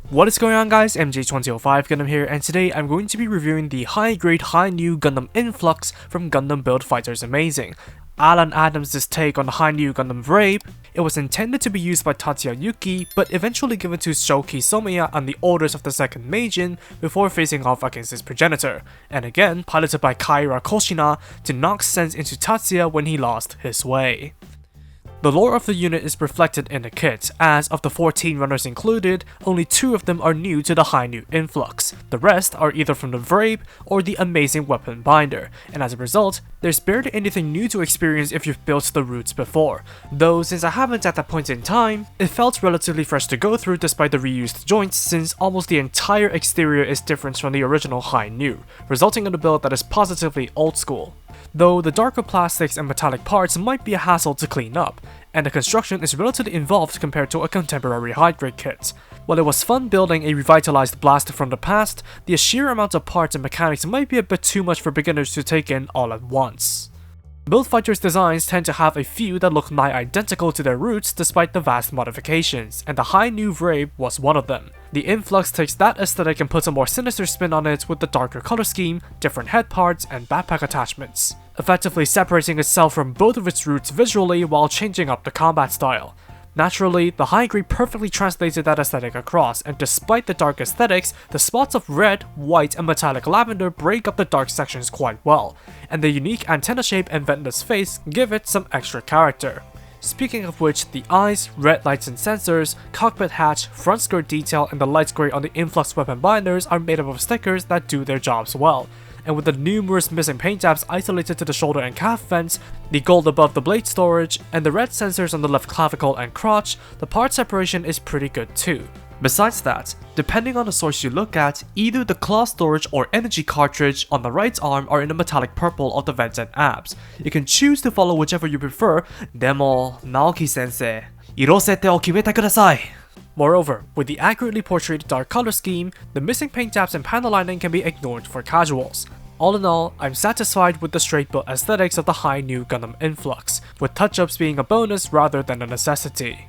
What is going on, guys? MJ2005 Gundam here, and today I'm going to be reviewing the high-grade Hi-Nu Gundam Influx from Gundam Build Fighters Amazing. Alan Adams' take on the Hi-Nu Gundam Vrabe. It was intended to be used by Tatsuya Yuki, but eventually given to Shoki Somiya on the orders of the second Meijin before facing off against his progenitor, and again piloted by Kaira Koshina to knock sense into Tatsuya when he lost his way. The lore of the unit is reflected in the kit, as of the 14 runners included, only 2 of them are new to the Hi-Nu Influx. The rest are either from the Vrabe or the Amazing Weapon Binder, and as a result, there's barely anything new to experience if you've built the roots before. Though since I haven't at that point in time, it felt relatively fresh to go through despite the reused joints, since almost the entire exterior is different from the original Hi-Nu, resulting in a build that is positively old school. Though the darker plastics and metallic parts might be a hassle to clean up, and the construction is relatively involved compared to a contemporary high-grade kit. While it was fun building a revitalized blaster from the past, the sheer amount of parts and mechanics might be a bit too much for beginners to take in all at once. Build Fighters designs tend to have a few that look nigh identical to their roots despite the vast modifications, and the Hi-Nu Vrabe was one of them. The Influx takes that aesthetic and puts a more sinister spin on it with the darker color scheme, different head parts, and backpack attachments, effectively separating itself from both of its roots visually while changing up the combat style. Naturally, the high grade perfectly translated that aesthetic across, and despite the dark aesthetics, the spots of red, white, and metallic lavender break up the dark sections quite well, and the unique antenna shape and ventless face give it some extra character. Speaking of which, the eyes, red lights and sensors, cockpit hatch, front skirt detail, and the light gray on the Influx weapon binders are made up of stickers that do their jobs well. And with the numerous missing paint tabs isolated to the shoulder and calf vents, the gold above the blade storage, and the red sensors on the left clavicle and crotch, the part separation is pretty good too. Besides that, depending on the source you look at, either the claw storage or energy cartridge on the right arm are in the metallic purple of the vents and abs. You can choose to follow whichever you prefer, demo Naoki-sensei, irosete o kimete kudasai. Moreover, with the accurately portrayed dark color scheme, the missing paint tabs and panel lining can be ignored for casuals. All in all, I'm satisfied with the straight built aesthetics of the Hi-Nu Gundam Influx, with touch-ups being a bonus rather than a necessity.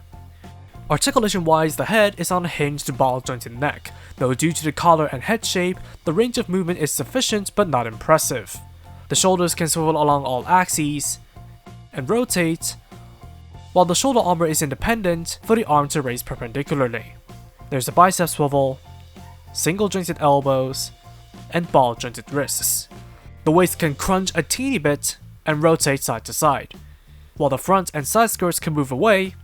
Articulation wise, the head is on a hinged ball jointed neck, though due to the collar and head shape, the range of movement is sufficient but not impressive. The shoulders can swivel along all axes and rotate, while the shoulder armor is independent for the arm to raise perpendicularly. There's a bicep swivel, single jointed elbows, and ball jointed wrists. The waist can crunch a teeny bit and rotate side to side, while the front and side skirts can move away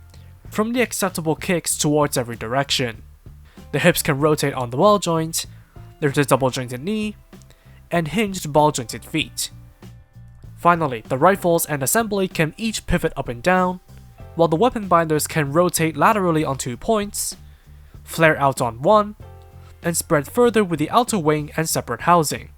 from the acceptable kicks towards every direction. The hips can rotate on the wall joint, there's a double jointed knee, and hinged ball jointed feet. Finally, the rifles and assembly can each pivot up and down, while the weapon binders can rotate laterally on 2 points, flare out on 1, and spread further with the outer wing and separate housing.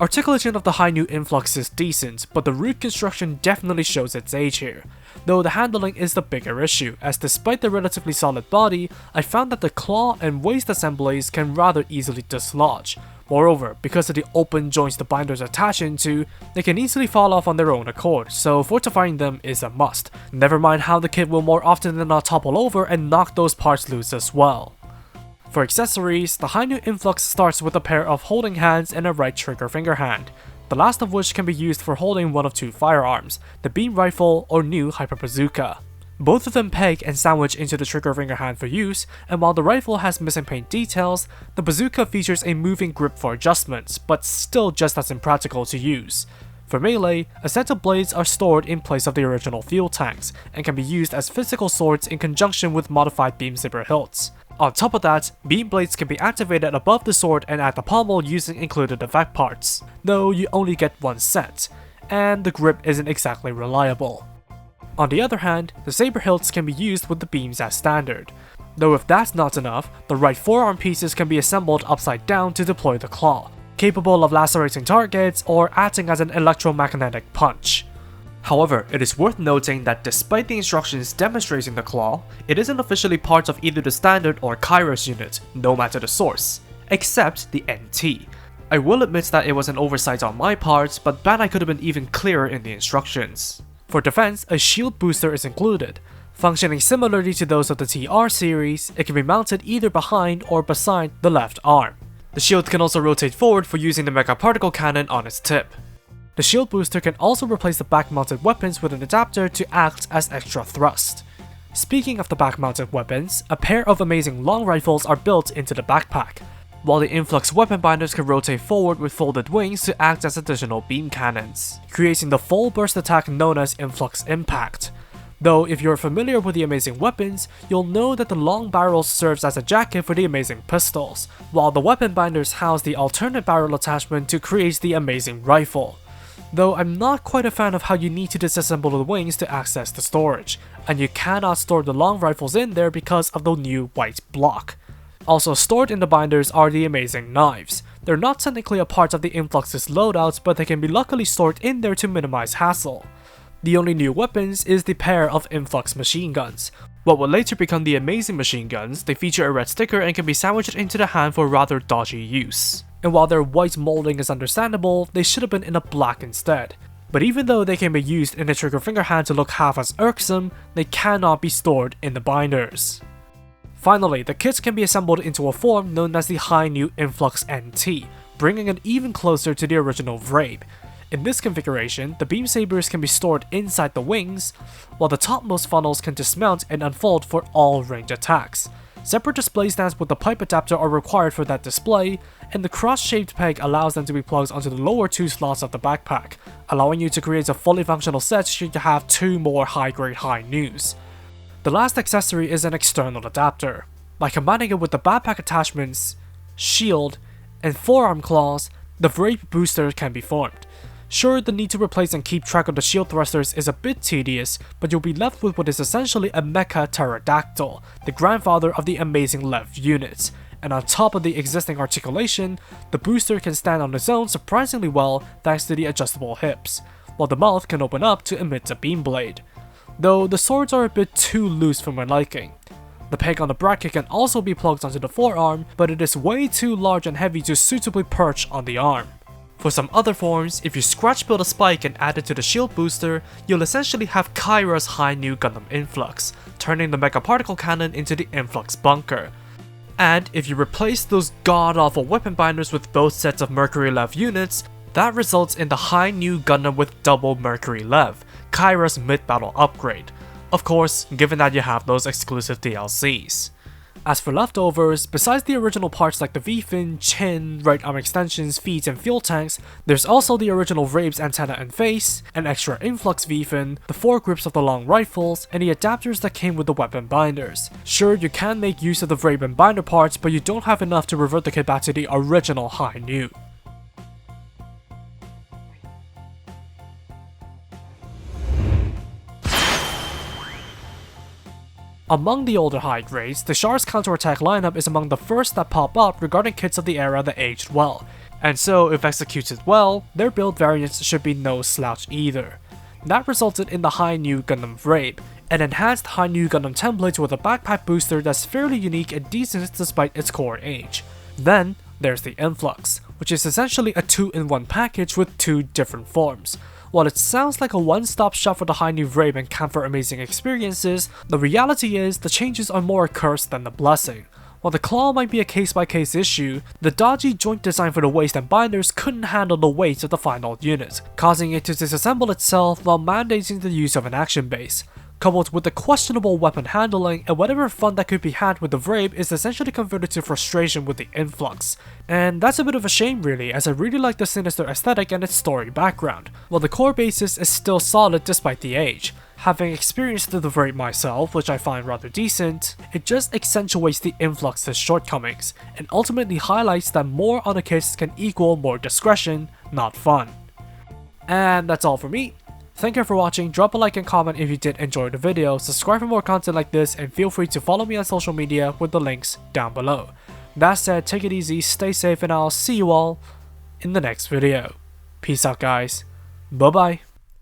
Articulation of the Hi-Nu Influx is decent, but the root construction definitely shows its age here, though the handling is the bigger issue, as despite the relatively solid body, I found that the claw and waist assemblies can rather easily dislodge. Moreover, because of the open joints the binders attach into, they can easily fall off on their own accord, so fortifying them is a must. Never mind how the kit will more often than not topple over and knock those parts loose as well. For accessories, the Hi-Nu Influx starts with a pair of holding hands and a right trigger finger hand, the last of which can be used for holding one of 2 firearms, the beam rifle or new hyper bazooka. Both of them peg and sandwich into the trigger finger hand for use, and while the rifle has missing paint details, the bazooka features a moving grip for adjustments, but still just as impractical to use. For melee, a set of blades are stored in place of the original fuel tanks, and can be used as physical swords in conjunction with modified beam saber hilts. On top of that, beam blades can be activated above the sword and at the pommel using included effect parts, though you only get 1 set, and the grip isn't exactly reliable. On the other hand, the saber hilts can be used with the beams as standard, though if that's not enough, the right forearm pieces can be assembled upside down to deploy the claw, capable of lacerating targets or acting as an electromagnetic punch. However, it is worth noting that despite the instructions demonstrating the claw, it isn't officially part of either the standard or Kairos unit, no matter the source, except the NT. I will admit that it was an oversight on my part, but Bandai could have been even clearer in the instructions. For defense, a shield booster is included, Functioning similarly to those of the TR series, it can be mounted either behind or beside the left arm. The shield can also rotate forward for using the Mega Particle Cannon on its tip. The shield booster can also replace the back-mounted weapons with an adapter to act as extra thrust. Speaking of the back-mounted weapons, a pair of amazing long rifles are built into the backpack, while the Influx weapon binders can rotate forward with folded wings to act as additional beam cannons, creating the full burst attack known as Influx Impact. Though if you're familiar with the amazing weapons, you'll know that the long barrel serves as a jacket for the amazing pistols, while the weapon binders house the alternate barrel attachment to create the amazing rifle. Though I'm not quite a fan of how you need to disassemble the wings to access the storage, and you cannot store the long rifles in there because of the new white block. Also stored in the binders are the amazing knives. They're not technically a part of the Influx's loadouts, but they can be luckily stored in there to minimize hassle. The only new weapons is the pair of Influx machine guns. What will later become the amazing machine guns, they feature a red sticker and can be sandwiched into the hand for rather dodgy use. And while their white molding is understandable, they should have been in a black instead. But even though they can be used in the trigger finger hand to look half as irksome, they cannot be stored in the binders. Finally, the kits can be assembled into a form known as the Hi-Nu Influx NT, bringing it even closer to the original Vrabe. In this configuration, the beam sabers can be stored inside the wings, while the topmost funnels can dismount and unfold for all range attacks. Separate display stands with the pipe adapter are required for that display, and the cross-shaped peg allows them to be plugged onto the lower two slots of the backpack, allowing you to create a fully functional set should you have two more high-grade Hi-Nus. The last accessory is an external adapter. By combining it with the backpack attachments, shield, and forearm claws, the Vrabe booster can be formed. Sure, the need to replace and keep track of the shield thrusters is a bit tedious, but you'll be left with what is essentially a mecha pterodactyl, the grandfather of the amazing Lev units. And on top of the existing articulation, the booster can stand on its own surprisingly well thanks to the adjustable hips, while the mouth can open up to emit a beam blade. Though the swords are a bit too loose for my liking. The peg on the bracket can also be plugged onto the forearm, but it is way too large and heavy to suitably perch on the arm. For some other forms, if you scratch build a spike and add it to the shield booster, you'll essentially have Kyra's Hi-Nu Gundam Influx, turning the Mega Particle Cannon into the Influx bunker. And if you replace those god-awful weapon binders with both sets of Mercury Lev units, that results in the Hi-Nu Gundam with double Mercury Lev, Kyra's mid-battle upgrade. Of course, given that you have those exclusive DLCs. As for leftovers, besides the original parts like the V-fin, chin, right arm extensions, feet, and fuel tanks, there's also the original Vrabe's antenna and face, an extra Influx V-fin, the foregrips of the long rifles, and the adapters that came with the weapon binders. Sure, you can make use of the Vrabe and binder parts, but you don't have enough to revert the kit back to the original Hi-Nu. Among the older high grades, the Char's counterattack lineup is among the first that pop up regarding kits of the era that aged well, and so if executed well, their build variants should be no slouch either. That resulted in the Hi-Nu Gundam Vrabe, an enhanced Hi-Nu Gundam template with a backpack booster that's fairly unique and decent despite its core age. Then, there's the Influx, which is essentially a 2-in-1 package with two different forms. While it sounds like a one-stop shop for the Hi-Nu Vrabe and Kampfer Amazing experiences, the reality is the changes are more a curse than a blessing. While the claw might be a case-by-case issue, the dodgy joint design for the waist and binders couldn't handle the weight of the final unit, causing it to disassemble itself while mandating the use of an action base. Coupled with the questionable weapon handling, and whatever fun that could be had with the Vrabe is essentially converted to frustration with the Influx. And that's a bit of a shame really, as I really like the sinister aesthetic and its story background, while the core basis is still solid despite the age. Having experienced the Vrabe myself, which I find rather decent, it just accentuates the Influx's shortcomings, and ultimately highlights that more on a kits can equal more discretion, not fun. And that's all for me. Thank you for watching, drop a like and comment if you did enjoy the video, subscribe for more content like this, and feel free to follow me on social media with the links down below. That said, take it easy, stay safe, and I'll see you all in the next video. Peace out guys, bye bye.